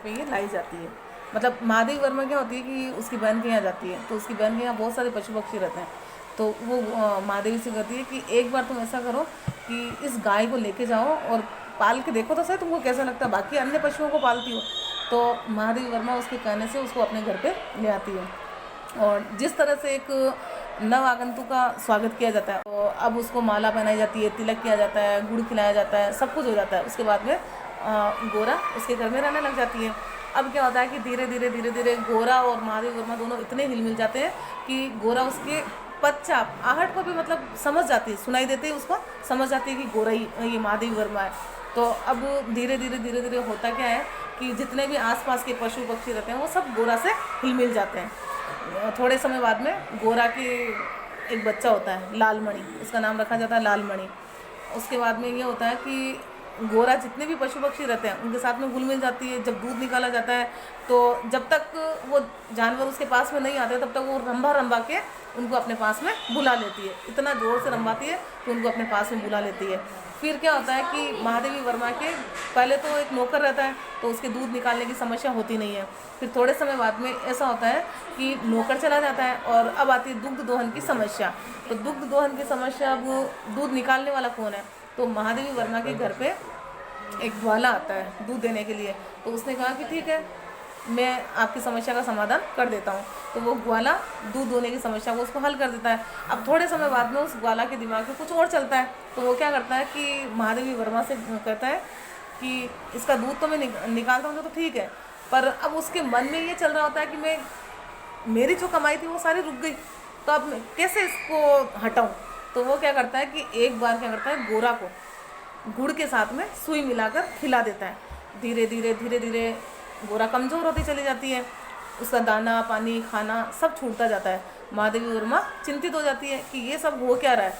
पे ये लाई जाती है। मतलब महादेवी वर्मा क्या होती है कि उसकी बहन के यहाँ जाती है, तो उसकी बहन के यहाँ बहुत सारे पशु पक्षी रहते हैं। तो वो महादेवी से कहती है कि एक बार तुम ऐसा करो कि इस गाय को लेके जाओ और पाल के देखो तो सही तुमको कैसा लगता है, बाकी अन्य पशुओं को पालती हो। तो महादेवी वर्मा उसके कहने से उसको अपने घर पे ले आती है। और जिस तरह से एक नव आगंतुक का स्वागत किया जाता है, तो अब उसको माला पहनाई जाती है, तिलक किया जाता है, गुड़ खिलाया जाता है, सब कुछ हो जाता है। उसके बाद में गोरा उसके घर में रहने लग जाती है। अब क्या होता है कि धीरे धीरे गोरा और महादेवी वर्मा दोनों इतने हिल मिल जाते हैं कि गोरा उसके पदचाप आहट को भी मतलब समझ जाती है, सुनाई देते ही उसको समझ जाती है कि गोरा ही ये महादेवी वर्मा है। तो अब धीरे धीरे होता क्या है कि जितने भी आसपास के पशु पक्षी रहते हैं वो सब गोरा से हिल मिल जाते हैं। थोड़े समय बाद में गोरा के एक बच्चा होता है लालमणि, उसका नाम रखा जाता है लालमणि। उसके बाद में ये होता है कि गोरा जितने भी पशु पक्षी रहते हैं उनके साथ में घुल मिल जाती है। जब दूध निकाला जाता है तो जब तक वो जानवर उसके पास में नहीं आते तब तक वो रंभा के उनको अपने पास में बुला लेती है। इतना ज़ोर से रंभाती है कि उनको अपने पास में बुला लेती है। फिर क्या होता है कि महादेवी वर्मा के पहले तो एक नौकर रहता है, तो उसके दूध निकालने की समस्या होती नहीं है। फिर थोड़े समय बाद में ऐसा होता है कि नौकर चला जाता है और अब आती है दुग्ध दोहन की समस्या। तो दुग्ध दोहन की समस्या, अब दूध निकालने वाला कौन है? तो महादेवी वर्मा के घर पे एक ग्वाला आता है दूध देने के लिए। तो उसने कहा कि ठीक है, मैं आपकी समस्या का समाधान कर देता हूँ। तो वो ग्वाला दूध दोने की समस्या को उसको हल कर देता है। अब थोड़े समय बाद में उस ग्वाला के दिमाग में कुछ और चलता है, तो वो क्या करता है कि महादेवी वर्मा से कहता है कि इसका दूध तो मैं निकालता हूँ तो ठीक है, पर अब उसके मन में ये चल रहा होता है कि मैं मेरी जो कमाई थी वो सारी रुक गई, तो अब मैं कैसे इसको हटाऊँ। तो वो क्या करता है कि एक बार क्या करता है, गोरा को गुड़ के साथ में सुई मिलाकर खिला देता है। धीरे धीरे गोरा कमज़ोर होती चली जाती है, उसका दाना पानी खाना सब छूटता जाता है। महादेवी वर्मा चिंतित हो जाती है कि ये सब हो क्या रहा है,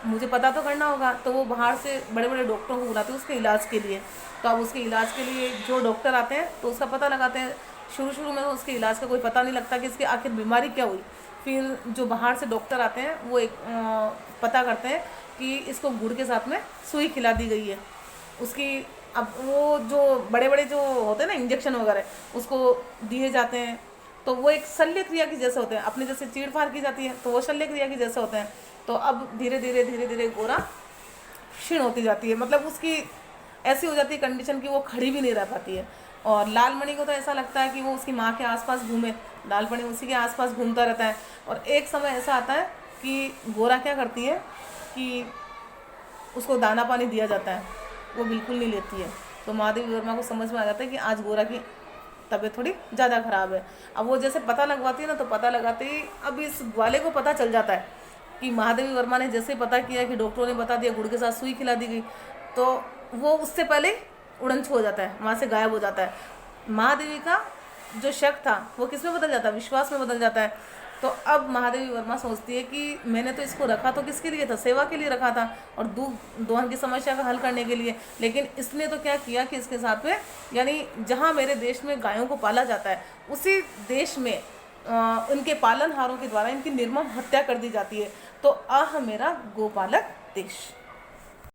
मुझे पता तो करना होगा। तो वो बाहर से बड़े बड़े डॉक्टरों को बुलाते हैं उसके इलाज के लिए। तो अब उसके इलाज के लिए जो डॉक्टर आते हैं तो उसका पता लगाते हैं। शुरू में उसके इलाज का कोई पता नहीं लगता कि इसकी आखिर बीमारी क्या हुई। फिर जो बाहर से डॉक्टर आते हैं वो एक पता करते हैं कि इसको गुड़ के साथ में सुई खिला दी गई है उसकी। अब वो जो बड़े बड़े जो होते हैं ना इंजेक्शन वगैरह उसको दिए जाते हैं, तो वो एक शल्य क्रिया की जैसे होते हैं, अपने जैसे चीड़-फाड़ की जाती है तो वो शल्य क्रिया की जैसे होते हैं। तो अब धीरे धीरे गोरा क्षीण होती जाती है, मतलब उसकी ऐसी हो जाती है कंडीशन कि वो खड़ी भी नहीं रह पाती है। और लालमणि को तो ऐसा लगता है कि वो उसकी माँ के आसपास घूमे, लालमणि उसी के आसपास घूमता रहता है। और एक समय ऐसा आता है कि गोरा क्या करती है कि उसको दाना पानी दिया जाता है, वो बिल्कुल नहीं लेती है। तो महादेवी वर्मा को समझ में आ जाता है कि आज गोरा की तबीयत थोड़ी ज़्यादा ख़राब है। अब वो जैसे पता लगवाती है ना, तो पता लगाते ही अब इस ग्वाले को पता चल जाता है कि महादेवी वर्मा ने जैसे पता किया कि डॉक्टरों ने बता दिया गुड़ के साथ सुई खिला दी गई, तो वो उससे पहले ही उड़न छू हो जाता है, वहाँ से गायब हो जाता है। महादेवी का जो शक था वो किस में बदल जाता है, विश्वास में बदल जाता है। तो अब महादेवी वर्मा सोचती है कि मैंने तो इसको रखा तो किसके लिए था, सेवा के लिए रखा था और दूध दोहन की समस्या का हल करने के लिए। लेकिन इसने तो क्या किया कि इसके साथ में, यानी जहाँ मेरे देश में गायों को पाला जाता है उसी देश में उनके पालनहारों के द्वारा इनकी निर्मम हत्या कर दी जाती है। तो आह मेरा गोपालक देश।